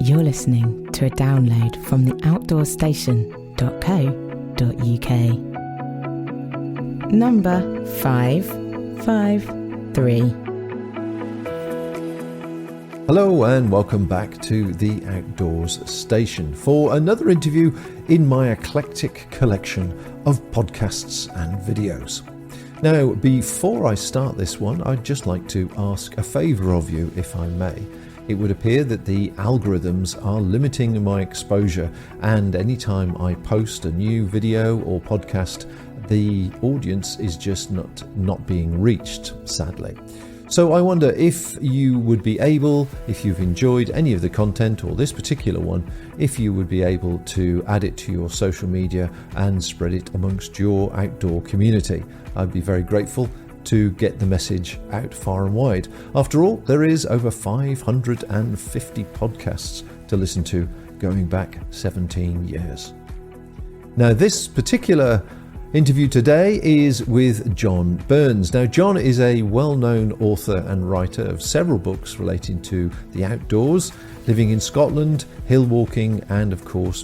You're listening to a download from the outdoorstation.co.uk. Number 553. Hello and welcome back to the Outdoors Station for another interview in my eclectic collection of podcasts and videos. Now, before I start this one, I'd just like to ask a favour of you, if I may. It would appear that the algorithms are limiting my exposure, and anytime I post a new video or podcast, the audience is just not being reached, sadly. So I wonder if you would be able, if you've enjoyed any of the content or this particular one, if you would be able to add it to your social media and spread it amongst your outdoor community. I'd be very grateful to get the message out far and wide. After all, there is over 550 podcasts to listen to going back 17 years. Now, this particular interview today is with John Burns. Now, John is a well-known author and writer of several books relating to the outdoors, living in Scotland, hill walking, and of course,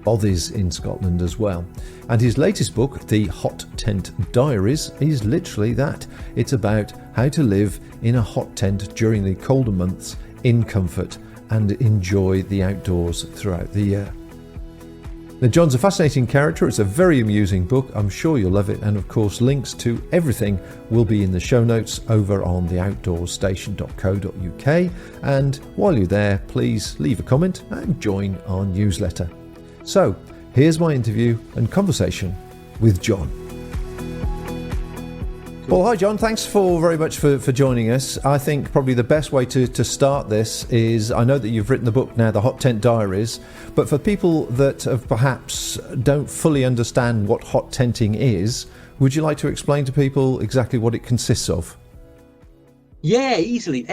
bothies in Scotland as well. And his latest book, the Hot Tent Diaries, is literally that. It's about how to live in a hot tent during the colder months in comfort and enjoy the outdoors throughout the year. Now, John's a fascinating character. It's a very amusing book. I'm sure you'll love it. And of course, links to everything will be in the show notes over on the outdoorstation.co.uk. And while you're there, please leave a comment and join our newsletter. So, here's my interview and conversation with John. Well, hi John, thanks very much for joining us. I think probably the best way to start this is, I know that you've written the book now, the Hot Tent Diaries, but for people that have perhaps don't fully understand what hot tenting is, would you like to explain to people exactly what it consists of? Yeah, easily.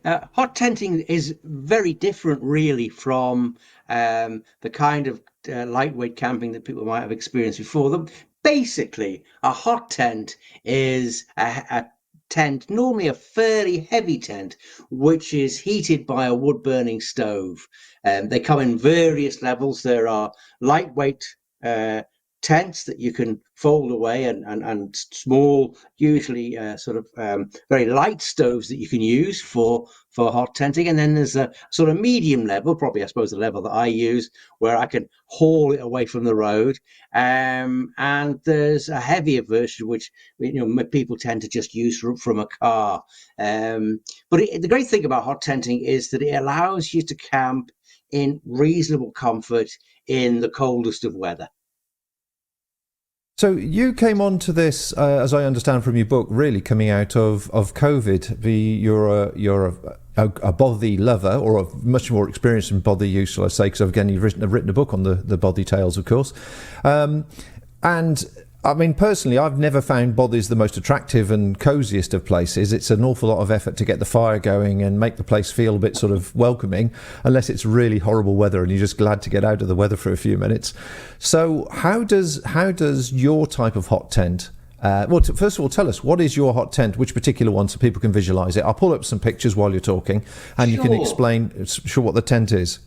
Hot tenting is very different really from the kind of lightweight camping that people might have experienced before them. Basically, a hot tent is a tent, normally a fairly heavy tent, which is heated by a wood-burning stove. They come in various levels. There are lightweight tents that you can fold away and small, usually very light stoves that you can use for hot tenting. And then there's a sort of medium level, probably I suppose the level that I use, where I can haul it away from the road. And there's a heavier version, which people tend to just use from a car. But the great thing about hot tenting is that it allows you to camp in reasonable comfort in the coldest of weather. So you came on to this, as I understand from your book, really coming out of COVID. You're a bothy lover, or a much more experienced in bothy use, shall I say, because again, you've written a book on the bothy tales, of course. And I mean, personally, I've never found bothies the most attractive and coziest of places. It's an awful lot of effort to get the fire going and make the place feel a bit sort of welcoming, unless it's really horrible weather and you're just glad to get out of the weather for a few minutes. So how does your type of hot tent, first of all, tell us, what is your hot tent, which particular one, so people can visualise it? I'll pull up some pictures while you're talking and you can explain what the tent is.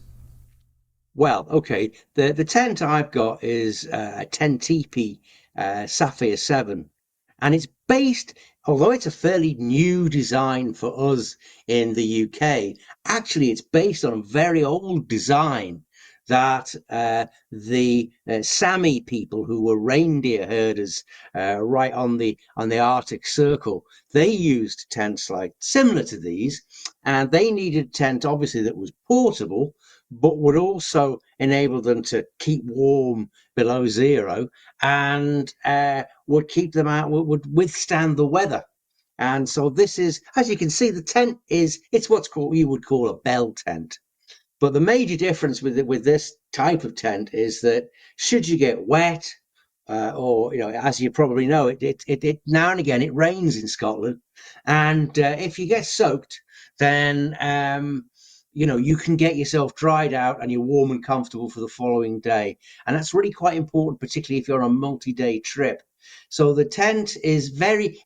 Well, okay, the tent I've got is a 10 teepee Sapphire 7, and it's based, although it's a fairly new design for us in the UK, actually it's based on a very old design that the Sami people, who were reindeer herders right on the Arctic Circle, they used tents like similar to these, and they needed a tent obviously that was portable but would also enable them to keep warm below zero, and would keep them out, would withstand the weather. And so this is, as you can see, the tent it's what's called, you would call a bell tent. But the major difference with this type of tent is that should you get wet, or as you probably know, it now and again it rains in Scotland, and if you get soaked, then you can get yourself dried out and you're warm and comfortable for the following day. And that's really quite important, particularly if you're on a multi-day trip. So the tent is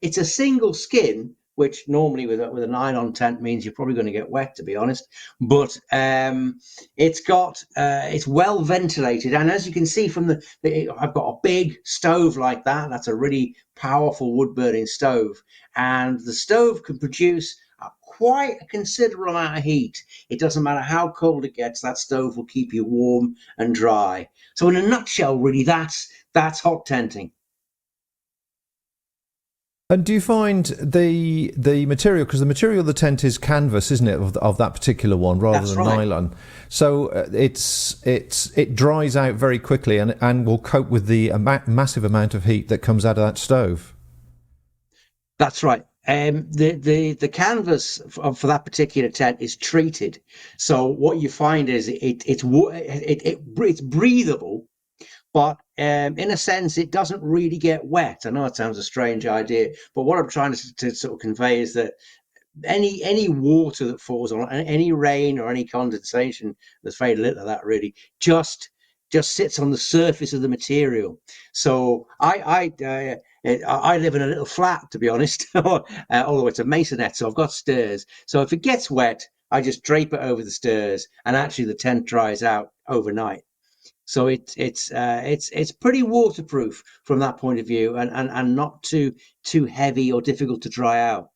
it's a single skin, which normally with a nylon tent means you're probably going to get wet, to be honest. But it's well ventilated, and as you can see from I've got a big stove like that. That's a really powerful wood burning stove, and the stove can produce quite a considerable amount of heat. It doesn't matter how cold it gets, that stove will keep you warm and dry. So in a nutshell, really, that's hot tenting. And do you find the material, because the material of the tent is canvas, isn't it, of that particular one, rather That's than right. nylon? So it dries out very quickly and will cope with the massive amount of heat that comes out of that stove. That's right. The canvas for that particular tent is treated, so what you find is it's breathable, but in a sense, it doesn't really get wet. I know it sounds a strange idea, but what I'm trying to sort of convey is that any water that falls on any rain or any condensation, there's very little of that really, just sits on the surface of the material. So I live in a little flat, to be honest, although it's a masonette, so I've got stairs. So if it gets wet, I just drape it over the stairs, and actually the tent dries out overnight. So it's pretty waterproof from that point of view, and not too heavy or difficult to dry out.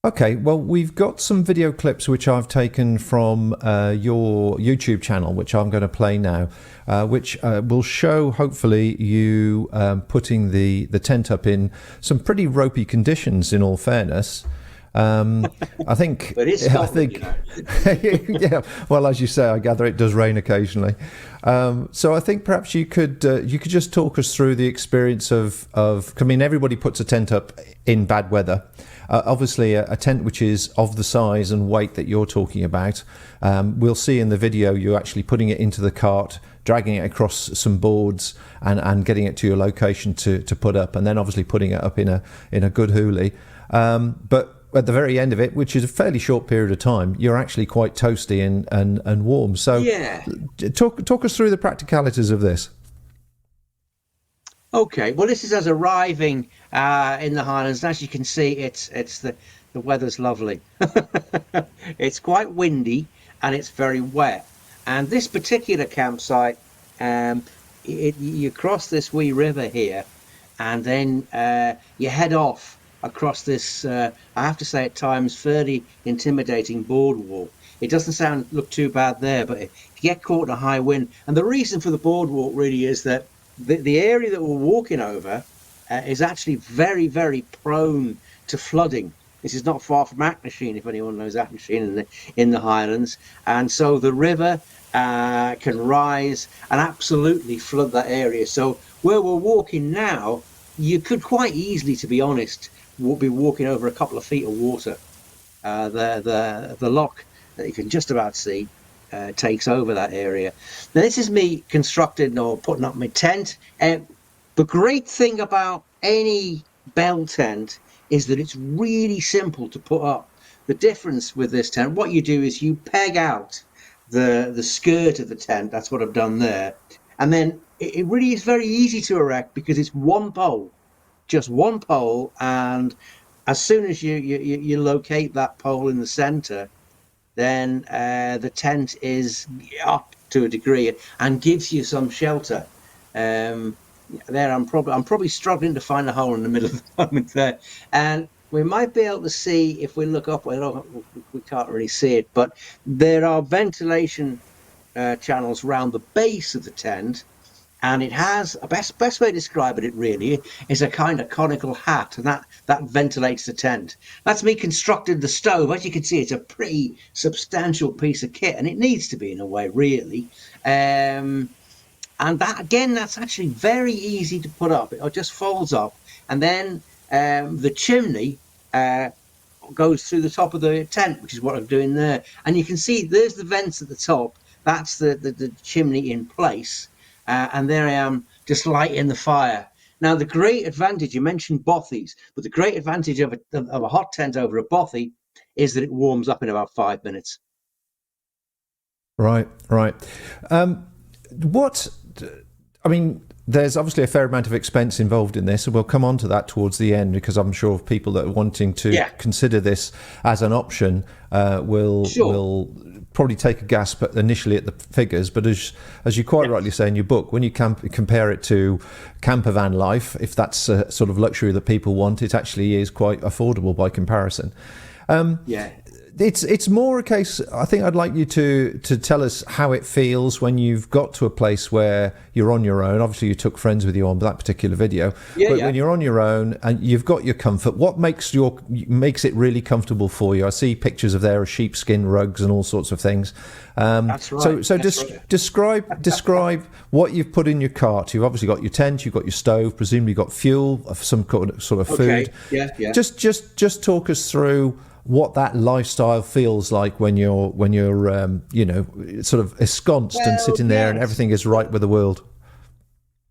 Okay, well, we've got some video clips which I've taken from your YouTube channel, which I'm going to play now, which will show, hopefully, you putting the tent up in some pretty ropey conditions, in all fairness. I think, But it's Scotland, you know. yeah. Well, as you say, I gather it does rain occasionally. So I think perhaps you could just talk us through the experience of. I mean, everybody puts a tent up in bad weather. Obviously, a tent which is of the size and weight that you're talking about, we'll see in the video you actually putting it into the cart, dragging it across some boards, and getting it to your location to put up, and then obviously putting it up in a good hoolie. But at the very end of it, which is a fairly short period of time, you're actually quite toasty and warm. So, Yeah. talk us through the practicalities of this. Okay, well, this is us arriving in the Highlands. As you can see, it's the weather's lovely. It's quite windy and it's very wet. And this particular campsite, you cross this wee river here, and then you head off across this. I have to say, at times, fairly intimidating boardwalk. It doesn't look too bad there, but if you get caught in a high wind, and the reason for the boardwalk really is that the area that we're walking over is actually very, very prone to flooding. This is not far from Achnasheen, if anyone knows Achnasheen in the Highlands, and so the river can rise and absolutely flood that area. So where we're walking now, you could quite easily, to be honest, be walking over a couple of feet of water. The lock that you can just about see takes over that area. Now, this is me constructing or putting up my tent. The great thing about any bell tent is that it's really simple to put up. The difference with this tent, what you do is you peg out the skirt of the tent. That's what I've done there. And then it really is very easy to erect because it's one pole, just one pole. And as soon as you locate that pole in the center, then the tent is up to a degree and gives you some shelter. There, I'm probably struggling to find a hole in the middle of the moment there, and we might be able to see if we look up. Well, we can't really see it, but there are ventilation channels around the base of the tent, and it has a best way to describe it really is a kind of conical hat, and that ventilates the tent. That's me constructed the stove. As you can see, it's a pretty substantial piece of kit, and it needs to be in a way, really. And that again, that's actually very easy to put up. It just folds up, and then the chimney goes through the top of the tent, which is what I'm doing there. And you can see there's the vents at the top. That's the chimney in place. And there I am just lighting the fire. Now, the great advantage, you mentioned bothies, but the great advantage of a hot tent over a bothy is that it warms up in about 5 minutes. Right. What, I mean, there's obviously a fair amount of expense involved in this, and we'll come on to that towards the end, because I'm sure people that are wanting to consider this as an option will probably take a gasp initially at the figures. But as you quite rightly say in your book, when you compare it to camper van life, if that's a sort of luxury that people want, it actually is quite affordable by comparison. It's more a case, I think I'd like you to tell us how it feels when you've got to a place where you're on your own. Obviously, you took friends with you on that particular video. But when you're on your own and you've got your comfort, what makes it really comfortable for you? I see pictures of there of sheepskin rugs and all sorts of things. That's right. So describe what you've put in your cart. You've obviously got your tent, you've got your stove, presumably you've got fuel, some sort of food. Just talk us through what that lifestyle feels like when you're sort of ensconced and sitting there and everything is right with the world.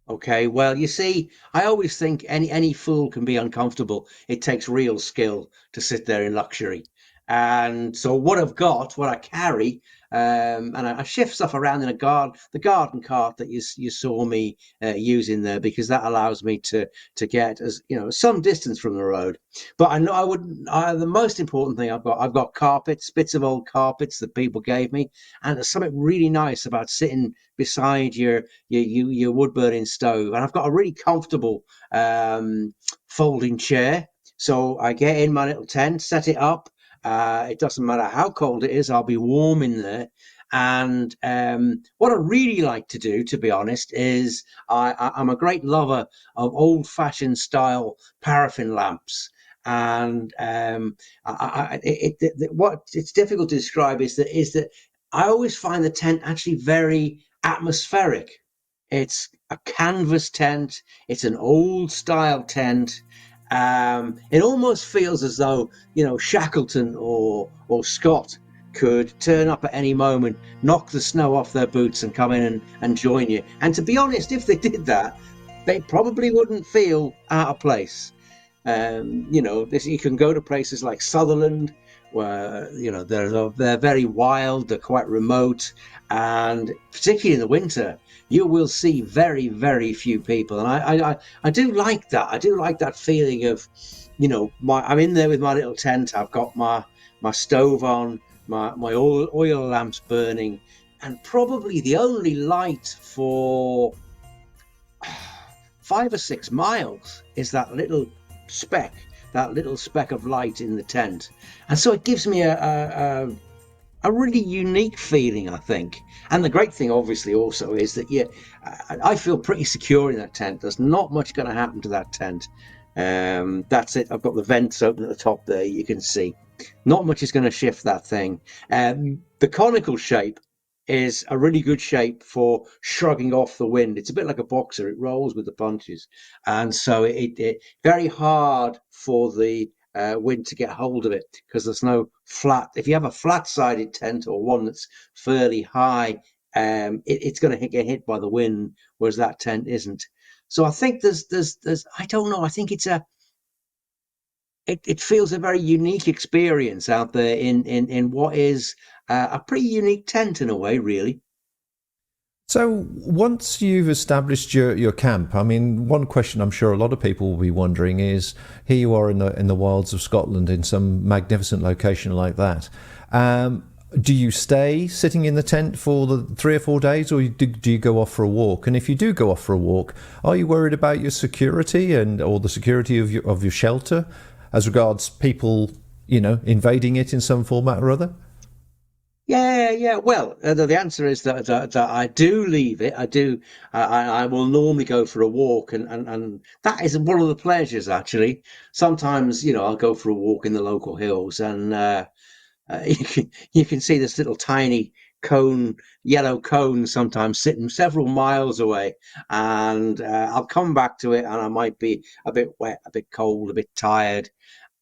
Okay, well, you see, I always think any fool can be uncomfortable. It takes real skill to sit there in luxury. And so what I carry, and I shift stuff around in the garden cart that you saw me using there, because that allows me to get some distance from the road. But I know the most important thing I've got carpets, bits of old carpets that people gave me, and there's something really nice about sitting beside your wood burning stove. And I've got a really comfortable folding chair, so I get in my little tent, set it up. It doesn't matter how cold it is, I'll be warm in there. And what I really like to do, to be honest, is I'm a great lover of old-fashioned style paraffin lamps. And what it's difficult to describe is that I always find the tent actually very atmospheric. It's a canvas tent. It's an old style tent. It almost feels as though, Shackleton or Scott could turn up at any moment, knock the snow off their boots and come in and join you. And to be honest, if they did that, they probably wouldn't feel out of place. You can go to places like Sutherland, where they're very wild, they're quite remote, and particularly in the winter, you will see very, very few people. And I do like that. I do like that feeling of, I'm in there with my little tent. I've got my stove on, my oil lamps burning, and probably the only light for 5 or 6 miles is that little speck of light in the tent. And so it gives me a really unique feeling, I think. And the great thing, obviously, also is that I feel pretty secure in that tent. There's not much going to happen to that tent. That's it. I've got the vents open at the top there. You can see not much is going to shift that thing. The conical shape is a really good shape for shrugging off the wind. It's a bit like a boxer. It rolls with the punches. And so it very hard for the wind to get hold of it, because there's no flat. If you have a flat-sided tent or one that's fairly high, it's going to get hit by the wind, whereas that tent isn't. So I think there's I don't know. I think it feels a very unique experience out there in what is a pretty unique tent in a way, really. So once you've established your camp, I mean, one question I'm sure a lot of people will be wondering is, here you are in the wilds of Scotland in some magnificent location like that. Do you stay sitting in the tent for the 3 or 4 days, or do you go off for a walk? And if you do go off for a walk, are you worried about your security or the security of your shelter as regards people, invading it in some format or other? Yeah. Well, the answer is that I do leave it. I do. I will normally go for a walk, and that is one of the pleasures, actually. Sometimes, I'll go for a walk in the local hills, and you can see this little tiny yellow cone, sometimes sitting several miles away, and I'll come back to it, and I might be a bit wet, a bit cold, a bit tired,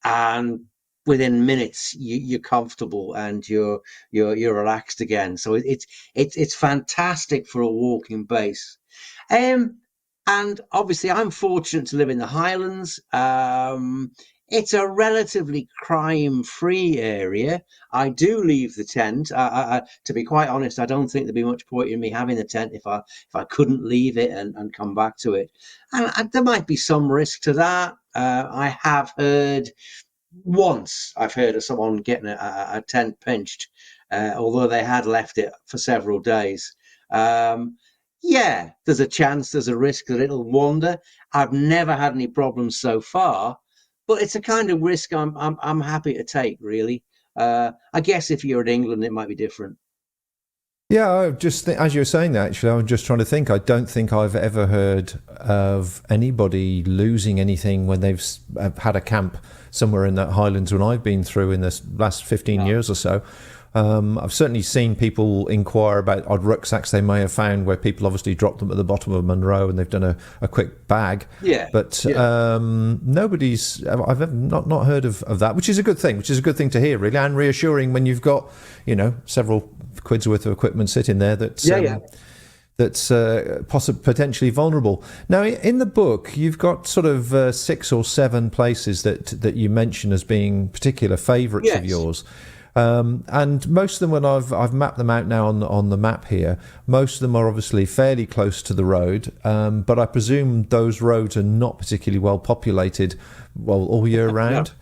and within minutes you're comfortable and you're relaxed again. So it's fantastic for a walking base. And obviously, I'm fortunate to live in the Highlands. It's a relatively crime-free area. I do leave the tent. To be quite honest, I don't think there'd be much point in me having the tent if I couldn't leave it and come back to it. And there might be some risk to that. I've heard of someone getting a tent pinched, although they had left it for several days. Um, yeah, there's a chance, there's a risk that it'll wander. I've never had any problems so far, but it's a kind of risk I'm happy to take, really. I guess if you're in England, it might be different. Yeah, I just as you were saying that, actually, I was just trying to think. I don't think I've ever heard of anybody losing anything when they've had a camp somewhere in the Highlands when I've been through in the last 15 years or so. I've certainly seen people inquire about odd rucksacks they may have found where people obviously dropped them at the bottom of Munro and they've done a quick bag. Yeah. But Yeah. I've ever not heard of that, which is a good thing, which is a good thing to hear, really, and reassuring when you've got, several quid's worth of equipment sitting there that's potentially vulnerable. Now, in the book, you've got sort of 6 or 7 places that you mention as being particular favourites of Yes. yours. And most of them, when I've mapped them out now on the map here, most of them are obviously fairly close to the road. But I presume those roads are not particularly well populated, all year round.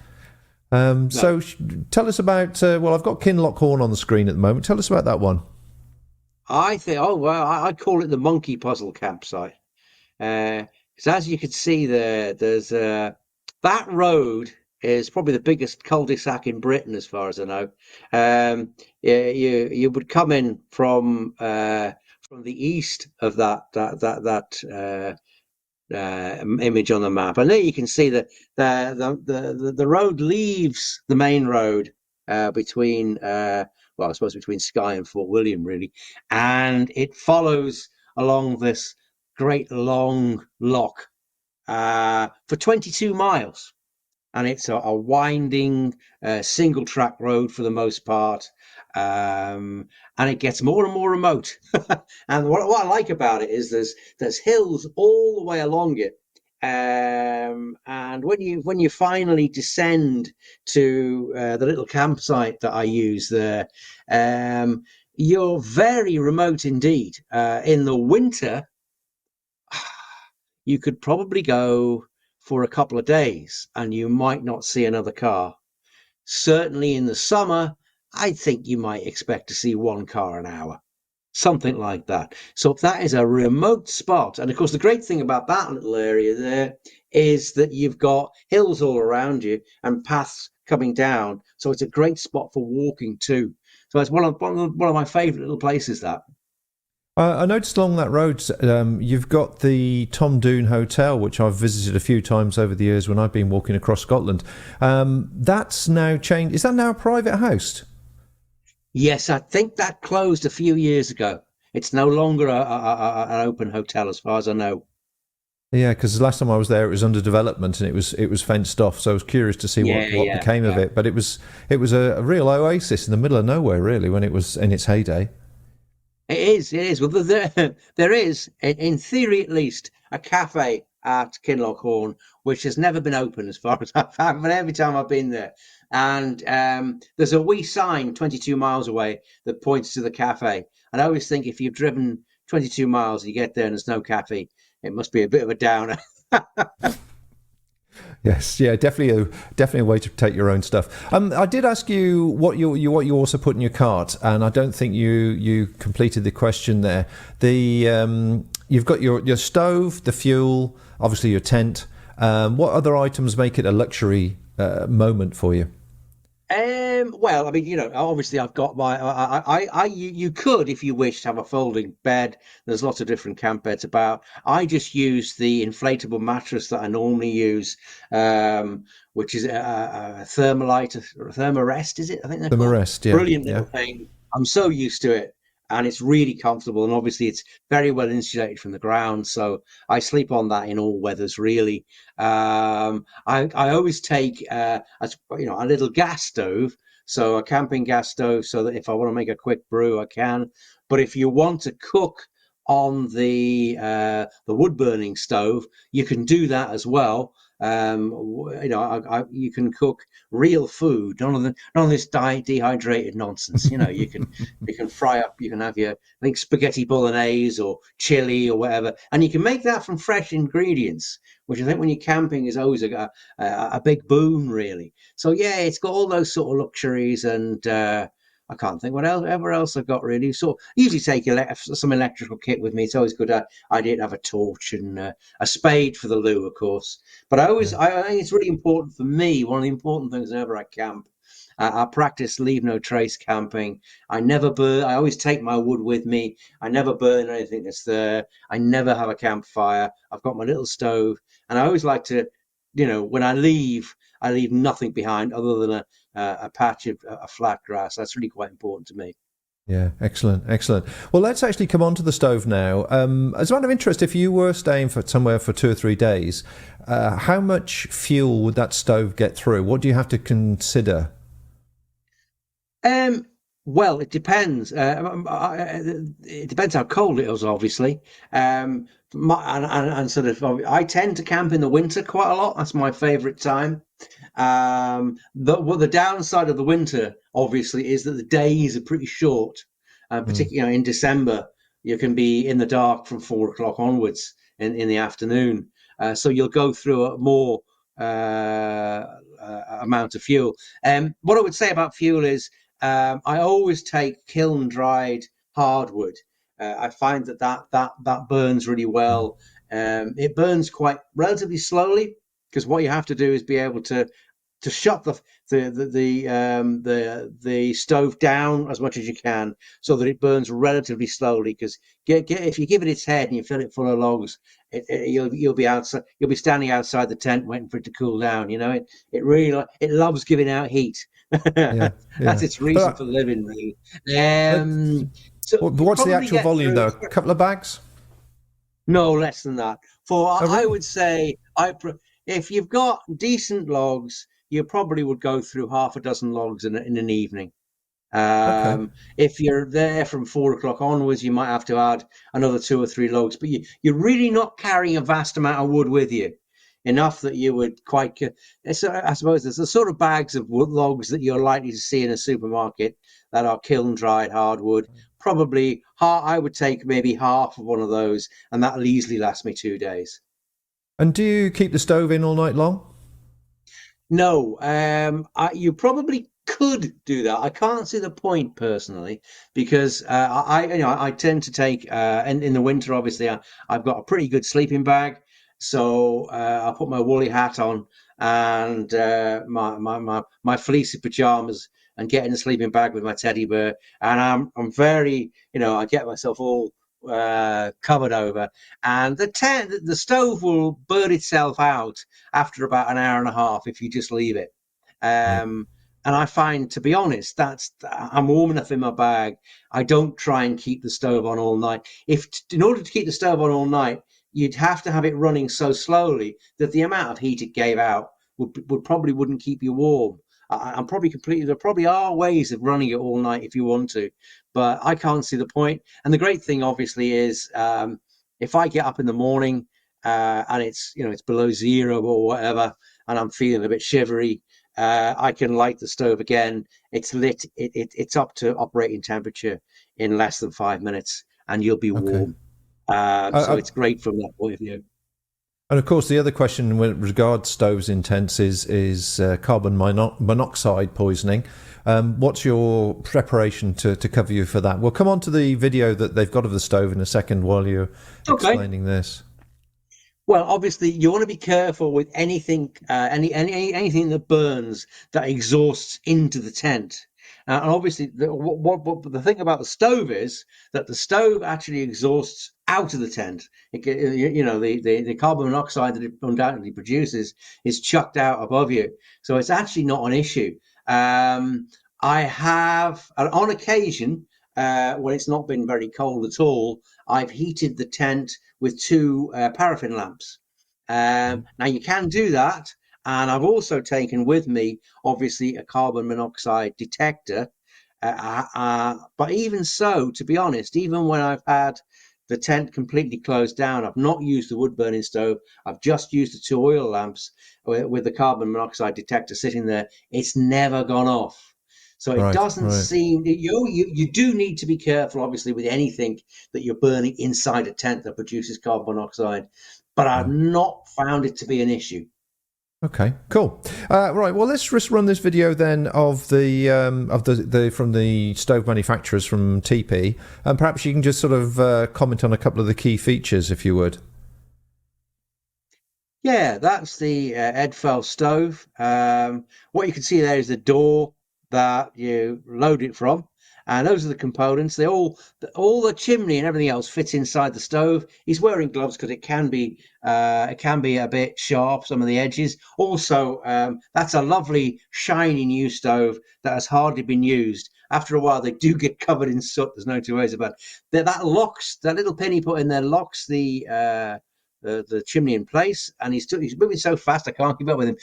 No. So tell us about. I've got Kinlochhorn on the screen at the moment. Tell us about that one. I call it the monkey puzzle campsite. Because as you can see there's that road is probably the biggest cul-de-sac in Britain, as far as I know. Yeah, you would come in from the east of that image on the map, and there you can see that the road leaves the main road between I suppose between Skye and Fort William, really, and it follows along this great long loch for 22 miles. And it's a winding single track road for the most part, and it gets more and more remote. And what I like about it is there's hills all the way along it, and when you finally descend to the little campsite that I use there, you're very remote indeed. In the winter, you could probably go for a couple of days and you might not see another car. Certainly in the summer, I think you might expect to see one car an hour, something like that. So that is a remote spot. And of course, the great thing about that little area there is that you've got hills all around you and paths coming down. So it's a great spot for walking too. So it's one of my favourite little places, that. I noticed along that road, you've got the Tom Doone Hotel, which I've visited a few times over the years when I've been walking across Scotland. That's now changed. Is that now a private house? Yes, I think that closed a few years ago. It's no longer an open hotel, as far as I know. Yeah, because the last time I was there, it was under development and it was fenced off. So I was curious to see what became of it. But it was a real oasis in the middle of nowhere, really, when it was in its heyday. It is. Well, there is, in theory at least, a cafe at Kinlochhorn, which has never been open as far as I've had, but every time I've been there. And there's a wee sign 22 miles away that points to the cafe. And I always think if you've driven 22 miles and you get there and there's no cafe, it must be a bit of a downer. Yes, yeah, definitely a way to take your own stuff. I did ask you what you also put in your cart, and I don't think you completed the question there. You've got your stove, the fuel, obviously your tent. What other items make it a luxury moment for you? Well, I mean, obviously I've got you could, if you wish, have a folding bed. There's lots of different camp beds about. I just use the inflatable mattress that I normally use, which is a Thermalite, or a Thermarest, is it? I think they're The called. rest, yeah, Brilliant yeah. little thing. I'm so used to it. And it's really comfortable, and obviously it's very well insulated from the ground. So I sleep on that in all weathers, really. I always take a little gas stove, so a camping gas stove, so that if I want to make a quick brew, I can. But if you want to cook on the wood burning stove, you can do that as well. You can cook real food, none of this dehydrated nonsense. You can fry up, you can have your, I think, spaghetti bolognese or chili or whatever, and you can make that from fresh ingredients, which I think when you're camping is always a big boon, really. So yeah, it's got all those sort of luxuries, and I can't think what else I've got really. So I usually take some electrical kit with me. It's always good idea to have a torch and a spade for the loo, of course. But I think it's really important for me. One of the important things whenever I camp, I practice leave no trace camping. I never burn. I always take my wood with me. I never burn anything that's there. I never have a campfire. I've got my little stove, and I always like to, when I leave nothing behind other than a patch of a flat grass. That's really quite important to me. Yeah, excellent, excellent. Well, let's actually come on to the stove now. As a matter of interest, if you were staying for somewhere for 2 or 3 days, how much fuel would that stove get through? What do you have to consider? Well, it depends. It depends how cold it is, obviously. And sort of, I tend to camp in the winter quite a lot. That's my favourite time. The downside of the winter, obviously, is that the days are pretty short. Particularly, in December, you can be in the dark from 4 o'clock onwards in the afternoon. So you'll go through a more amount of fuel. What I would say about fuel is I always take kiln dried hardwood. I find that burns really well. It burns quite relatively slowly, because what you have to do is be able to shut the stove down as much as you can, so that it burns relatively slowly. Because if you give it its head and you fill it full of logs, you'll be outside. You'll be standing outside the tent waiting for it to cool down. It really loves giving out heat. Yeah, That's yeah. its reason for living, really. But So you what's the probably actual get volume, through. though? A couple of bags? No, less than that. Oh, I really? would say, if you've got decent logs, you probably would go through half a dozen logs in an evening. Okay. If you're there from 4 o'clock onwards, you might have to add another 2 or 3 logs, but you're really not carrying a vast amount of wood with you. Enough that you would quite. So I suppose there's the sort of bags of wood logs that you're likely to see in a supermarket that are kiln dried hardwood. Probably, I would take maybe half of one of those, and that'll easily last me 2 days. And do you keep the stove in all night long? No, you probably could do that. I can't see the point personally, because I tend to take in the winter. Obviously, I've got a pretty good sleeping bag, so I put my woolly hat on and my fleecy pajamas, and get in the sleeping bag with my teddy bear, and I'm very, I get myself all covered over, and the stove will burn itself out after about an hour and a half if you just leave it. Yeah. And I find, to be honest, I'm warm enough in my bag. I don't try and keep the stove on all night. In order to keep the stove on all night, you'd have to have it running so slowly that the amount of heat it gave out would probably wouldn't keep you warm. I'm probably completely. There probably are ways of running it all night if you want to, but I can't see the point. And the great thing, obviously, is if I get up in the morning and it's below zero or whatever, and I'm feeling a bit shivery, I can light the stove again. It's lit. It's up to operating temperature in less than 5 minutes, and you'll be Okay. warm. I, So I, it's great from that point of view. and of course, the other question with regard stoves in tents is carbon monoxide poisoning. What's your preparation to cover you for that? We'll come on to the video that they've got of the stove in a second while you're Okay. explaining this. Well, obviously, you want to be careful with anything, anything that burns, that exhausts into the tent. And obviously, the thing about the stove is that the stove actually exhausts out of the tent. The carbon monoxide that it undoubtedly produces is chucked out above you, so it's actually not an issue. I have, on occasion, when it's not been very cold at all, I've heated the tent with two paraffin lamps. Now you can do that, and I've also taken with me, obviously, a carbon monoxide detector. But even so, to be honest, even when I've had the tent completely closed down. I've not used the wood burning stove. I've just used the 2 oil lamps with the carbon monoxide detector sitting there. It's never gone off. So it Right, doesn't right. seem, you do need to be careful, obviously, with anything that you're burning inside a tent that produces carbon monoxide. But I've not found it to be an issue. Okay, cool. Right, well, let's just run this video then of the from the stove manufacturers from TP, and perhaps you can just sort of comment on a couple of the key features, if you would. Yeah, that's the Edfell stove. What you can see there is the door that you load it from, and those are the components. All the chimney and everything else fits inside the stove. He's wearing gloves because it can be a bit sharp, some of the edges. Also, that's a lovely shiny new stove that has hardly been used. After a while, they do get covered in soot. There's no two ways about it. That locks, that little pin he put in there locks the chimney in place, and he's moving so fast I can't keep up with him.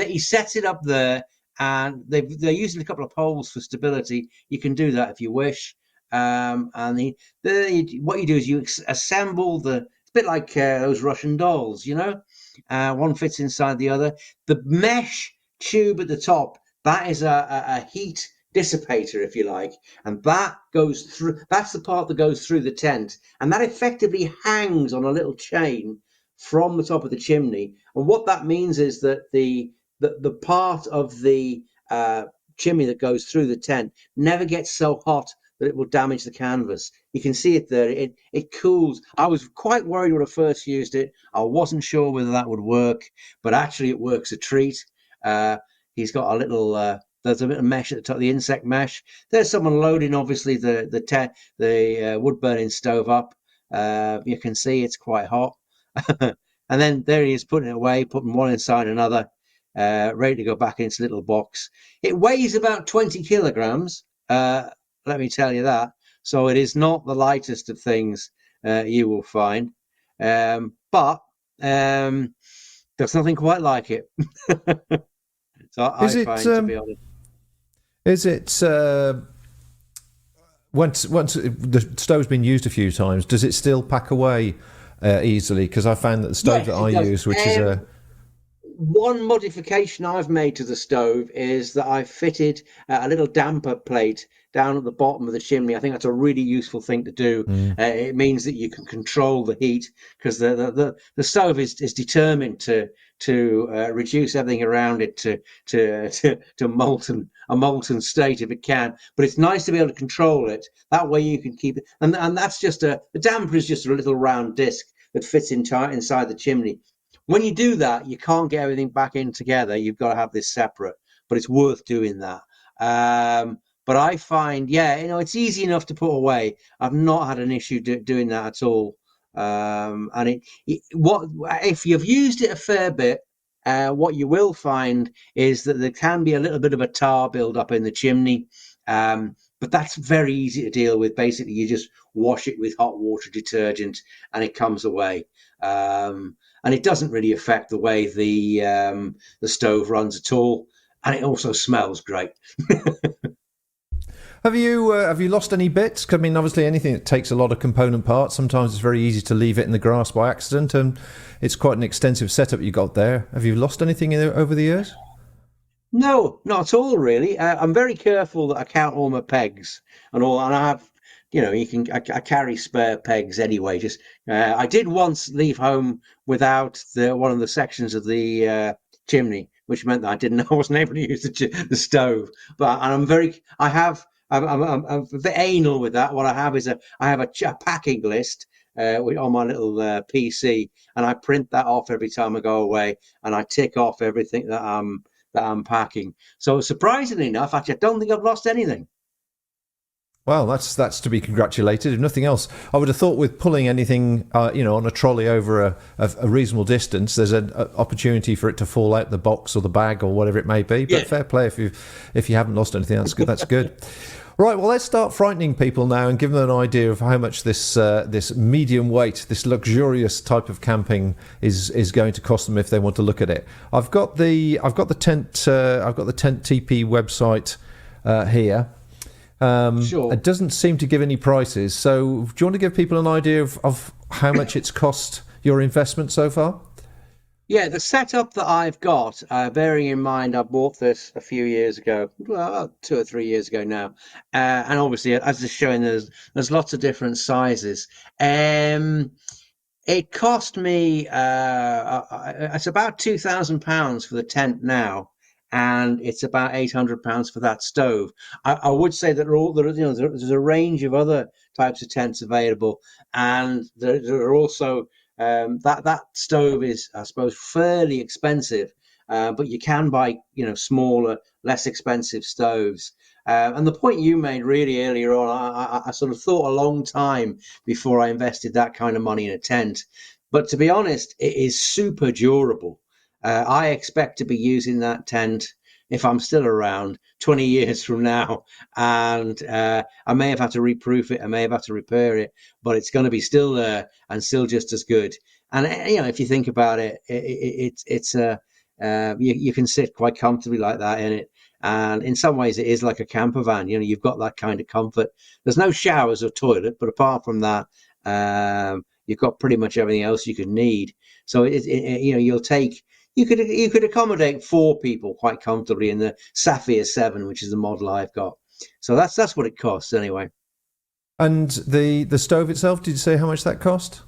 He sets it up there, and they're using a couple of poles for stability. You can do that if you wish. And what you do is you assemble it's a bit like those Russian dolls, one fits inside the other. The mesh tube at the top, that is a heat dissipator, if you like, and that goes through. That's the part that goes through the tent, and that effectively hangs on a little chain from the top of the chimney. And what that means is that the part of the chimney that goes through the tent never gets so hot that it will damage the canvas. You can see it there. It cools. I was quite worried when I first used it. I wasn't sure whether that would work, but actually it works a treat. He's got a little. There's a bit of mesh at the top, the insect mesh. There's someone loading, obviously, the wood burning stove up. You can see it's quite hot. And then there he is putting it away, putting one inside another, ready to go back in its little box. It weighs about 20 kilograms, let me tell you that. So it is not the lightest of things you will find. But there's nothing quite like it. So I find, to be honest. Is it once the stove's been used a few times, does it still pack away easily? Because I found that the stove that I use, which is a one modification I've made to the stove, is that I've fitted a little damper plate down at the bottom of the chimney. I think that's a really useful thing to do. It means that you can control the heat, because the stove is determined to reduce everything around it to a molten state if it can. But it's nice to be able to control it. That way you can keep it. And that's the damper is just a little round disc that fits inside the chimney. When you do that, you can't get everything back in together. You've got to have this separate, but it's worth doing that. But I find, it's easy enough to put away. I've not had an issue doing that at all. And if you've used it a fair bit, what you will find is that there can be a little bit of a tar build up in the chimney. But that's very easy to deal with. Basically, you just wash it with hot water detergent and it comes away. And it doesn't really affect the way the stove runs at all. And it also smells great. Have you lost any bits? I mean, obviously, anything that takes a lot of component parts, sometimes it's very easy to leave it in the grass by accident, and it's quite an extensive setup you got there. Have you lost anything over the years? No, not at all, really. I'm very careful that I count all my pegs and all, and I have, I carry spare pegs anyway. Just I did once leave home without one of the sections of the chimney, which meant that I wasn't able to use the stove. But I'm a bit anal with that. What I have is I have a packing list on my little PC, and I print that off every time I go away, and I tick off everything that I'm packing. So surprisingly enough, actually, I don't think I've lost anything. Well, that's to be congratulated. If nothing else, I would have thought with pulling anything, on a trolley over a reasonable distance, there's an opportunity for it to fall out the box or the bag or whatever it may be. But fair play if you haven't lost anything. That's good. That's good. Right. Well, let's start frightening people now and give them an idea of how much this medium weight, this luxurious type of camping is going to cost them if they want to look at it. I've got the tent TP website here. Sure. It doesn't seem to give any prices. So do you want to give people an idea of how much it's cost your investment so far? Yeah, the setup that I've got, bearing in mind I bought this a few years ago, well, 2 or 3 years ago now, and obviously as it's showing, there's lots of different sizes. Um, it cost me it's about £2,000 for the tent now, and it's about £800 for that stove. I would say that there's a range of other types of tents available, and there are also that stove is, I suppose, fairly expensive, but you can buy smaller, less expensive stoves. And the point you made really earlier on, I sort of thought a long time before I invested that kind of money in a tent. But to be honest, it is super durable. I expect to be using that tent, if I'm still around, 20 years from now. And I may have had to reproof it, I may have had to repair it, but it's going to be still there and still just as good. And if you think about it, it's you can sit quite comfortably like that in it. And in some ways, it is like a camper van. You've got that kind of comfort. There's no showers or toilet, but apart from that, you've got pretty much everything else you could need. So you could accommodate 4 people quite comfortably in the Sapphire 7, which is the model I've got. So that's what it costs anyway. And the stove itself, did you say how much that cost?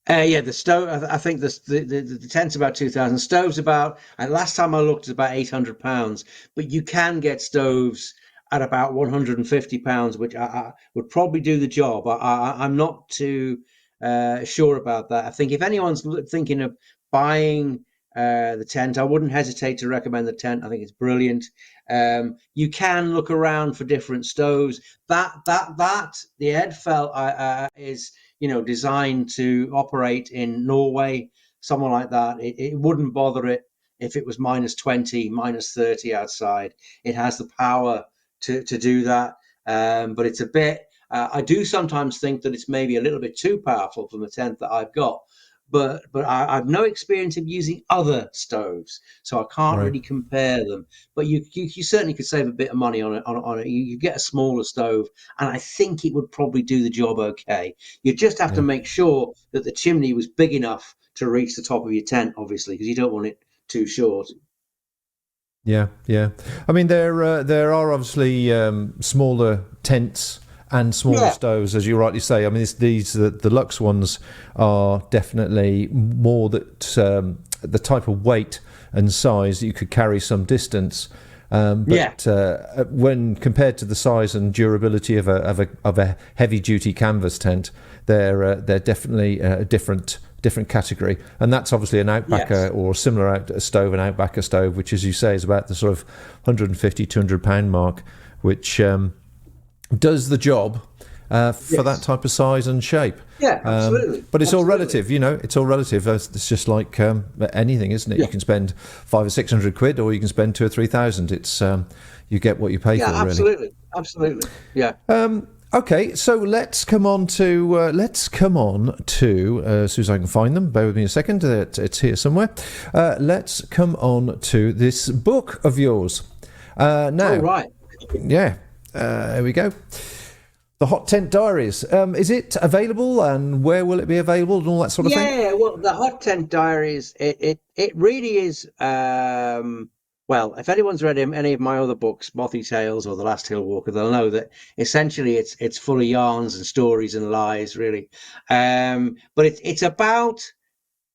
Yeah, the stove. I think the tent's about 2,000. Stove's about. And last time I looked, it's about £800. But you can get stoves at about £150, which I would probably do the job. I'm not too sure about that. I think if anyone's thinking of buying the tent, I wouldn't hesitate to recommend the tent. I think it's brilliant. You can look around for different stoves. The Edfell is designed to operate in Norway, someone like that. It wouldn't bother it if it was -20, -30 outside. It has the power to do that, but it's a bit. I do sometimes think that it's maybe a little bit too powerful for the tent that I've got, but I've no experience of using other stoves, so I can't Right. really compare them. But you certainly could save a bit of money on it. On it, you get a smaller stove, and I think it would probably do the job okay. You just have to Yeah. make sure that the chimney was big enough to reach the top of your tent, obviously, because you don't want it too short. Yeah, yeah. I mean, there are obviously smaller tents and smaller Yeah. stoves, as you rightly say. I mean, these the Lux ones are definitely more that the type of weight and size that you could carry some distance. But when compared to the size and durability of a heavy duty canvas tent, they're definitely a different category, and that's obviously an outbacker or similar an outbacker stove, which, as you say, is about the sort of £150-200 mark, which does the job for that type of size and shape. Yeah, absolutely. But it's all relative, it's all relative. It's just like anything, isn't it? Yeah. You can spend 500 or 600 quid, or you can spend 2,000 or 3,000. It's you get what you pay for, really. Absolutely. Yeah. Okay, so let's come on to as soon as I can find them. Bear with me a second. It's here somewhere. Let's come on to this book of yours. Now, Oh, right. yeah, here we go. The Hot Tent Diaries. Is it available, and where will it be available, and all that sort of thing? Yeah, well, the Hot Tent Diaries, it really is. Well, if anyone's read any of my other books, Mothy Tales or The Last Hill Walker, they'll know that essentially it's full of yarns and stories and lies, really. But it's about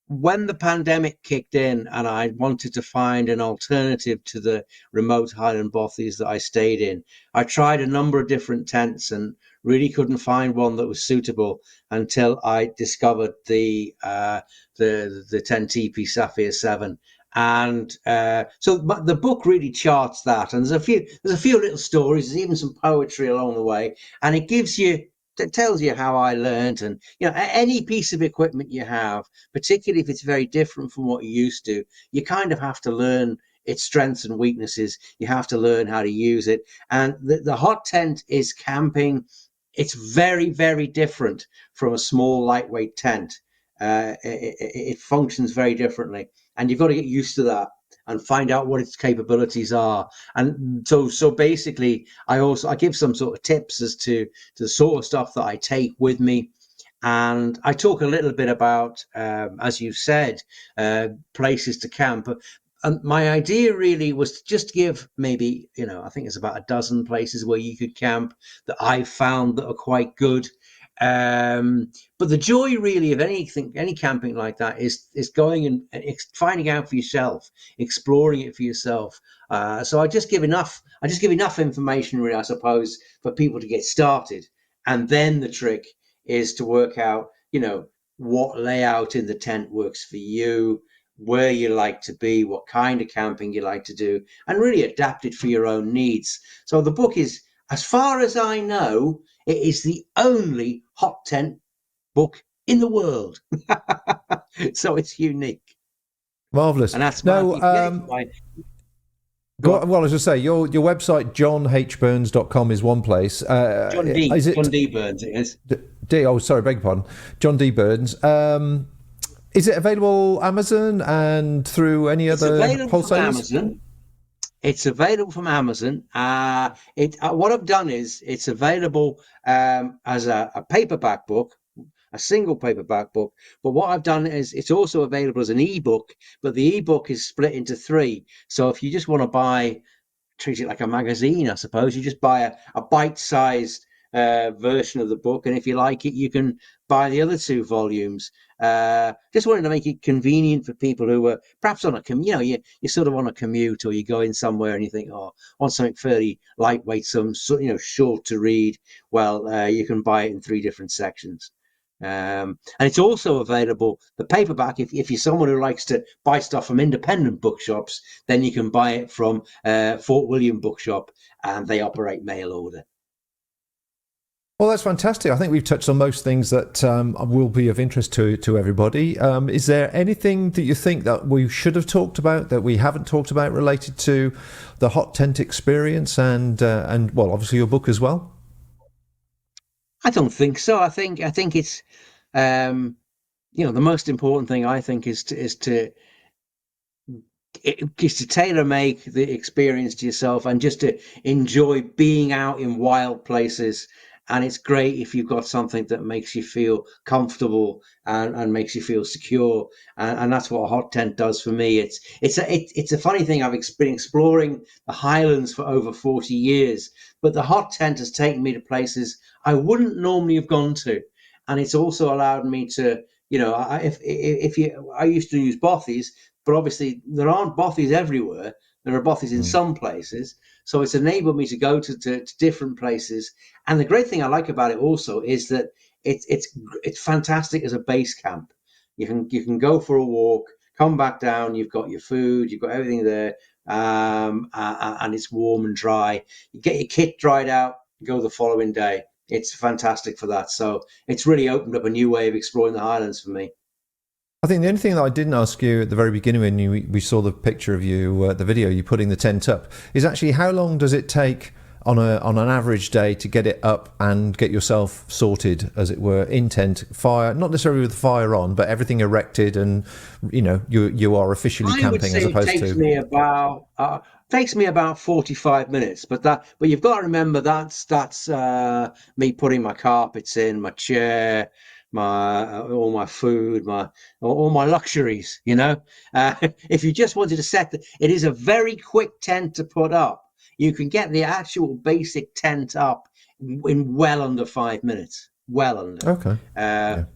when the pandemic kicked in and I wanted to find an alternative to the remote Highland bothies that I stayed in. I tried a number of different tents and really couldn't find one that was suitable until I discovered the 10 TP Sapphire 7. And so the book really charts that, and there's a few little stories, there's even some poetry along the way, and it tells you how I learned. And any piece of equipment you have, particularly if it's very different from what you're used to, you kind of have to learn its strengths and weaknesses. You have to learn how to use it. And the hot tent is camping. It's very, very different from a small lightweight tent. It functions very differently, and you've got to get used to that. and find out what its capabilities are. And so basically, I give some sort of tips as to the sort of stuff that I take with me. And I talk a little bit about, as you said, places to camp. And my idea really was to just give maybe, I think it's about a dozen places where you could camp that I've found that are quite good. But the joy really of any camping like that is going and finding out for yourself, exploring it for yourself. So I just give enough information really, I suppose, for people to get started. And then the trick is to work out, what layout in the tent works for you, where you like to be, what kind of camping you like to do, and really adapt it for your own needs. So the book is, as far as I know, it is the only hot tent book in the world. So it's unique. Marvellous. And that's well, as I say, your website, johnhburns.com, is one place. John D. Burns, it is. Beg your pardon. John D. Burns. Is it available Amazon and through any other wholesalers? It's available from Amazon. What I've done is it's available as a paperback book, a single paperback book. But what I've done is it's also available as an ebook, but the ebook is split into 3. So if you just want to treat it like a magazine, I suppose, you just buy a bite-sized version of the book, and if you like it, you can buy the other 2 volumes. Just wanted to make it convenient for people who are perhaps on a commute. You're sort of on a commute, or you go in somewhere and you think, I want something fairly lightweight, short to read. Well, you can buy it in 3 different sections. And it's also available, the paperback, if you're someone who likes to buy stuff from independent bookshops, then you can buy it from Fort William Bookshop, and they operate mail order. Well, that's fantastic. I think we've touched on most things that will be of interest to everybody. Is there anything that you think that we should have talked about that we haven't talked about related to the hot tent experience and obviously your book as well? I don't think so. I think it's the most important thing, I think, is to tailor make the experience to yourself and just to enjoy being out in wild places. And it's great if you've got something that makes you feel comfortable and makes you feel secure. And that's what a hot tent does for me. It's a funny thing. I've been exploring the Highlands for over 40 years, but the hot tent has taken me to places I wouldn't normally have gone to. And it's also allowed me to, I used to use bothies, but obviously there aren't bothies everywhere. There are bothies in some places. So it's enabled me to go to different places. And the great thing I like about it also is that it's fantastic as a base camp. You can go for a walk, come back down, you've got your food, you've got everything there, and it's warm and dry. You get your kit dried out, go the following day. It's fantastic for that. So it's really opened up a new way of exploring the Highlands for me. I think the only thing that I didn't ask you at the very beginning when we saw the picture of you, the video, you putting the tent up, is actually how long does it take on an average day to get it up and get yourself sorted, as it were, in tent, fire, not necessarily with the fire on, but everything erected, and you are officially camping as opposed to. It takes me about 45 minutes, but you've got to remember that's me putting my carpets in, my chair, all my food, all my luxuries. If you just wanted to set it is a very quick tent to put up. You can get the actual basic tent up in well under 5 minutes. Well under. Okay. But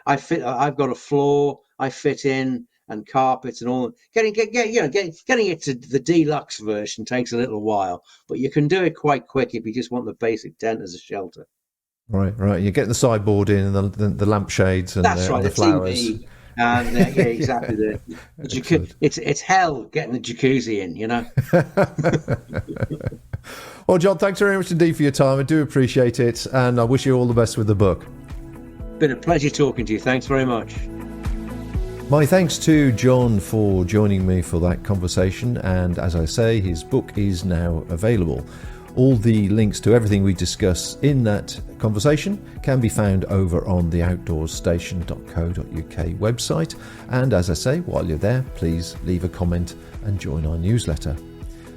I've got a floor I fit in and carpets and all. Getting it to the deluxe version takes a little while, but you can do it quite quick if you just want the basic tent as a shelter. Right. You get the sideboard in and the lampshades and the flowers. TV. And exactly. It's hell getting the jacuzzi in, Well, John, thanks very much indeed for your time. I do appreciate it, and I wish you all the best with the book. Been a pleasure talking to you. Thanks very much. My thanks to John for joining me for that conversation, and as I say, his book is now available. All the links to everything we discuss in that conversation can be found over on the outdoorstation.co.uk website. And as I say, while you're there, please leave a comment and join our newsletter.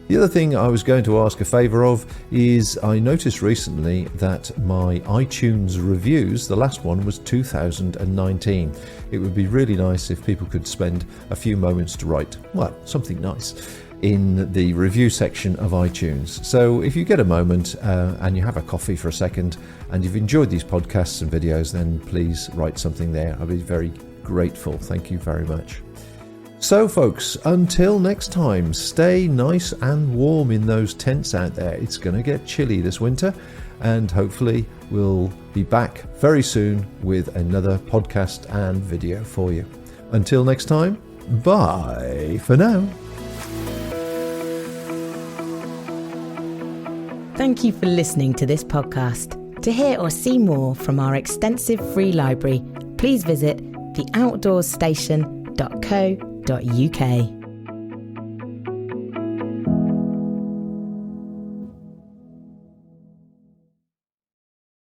The other thing I was going to ask a favour of is I noticed recently that my iTunes reviews, the last one was 2019. It would be really nice if people could spend a few moments to write, well, something nice in the review section of iTunes. So if you get a moment and you have a coffee for a second and you've enjoyed these podcasts and videos, then please write something there. I'll be very grateful. Thank you very much. So folks, until next time, stay nice and warm in those tents out there. It's going to get chilly this winter, and hopefully we'll be back very soon with another podcast and video for you. Until next time, bye for now. Thank you for listening to this podcast. To hear or see more from our extensive free library, please visit theoutdoorstation.co.uk.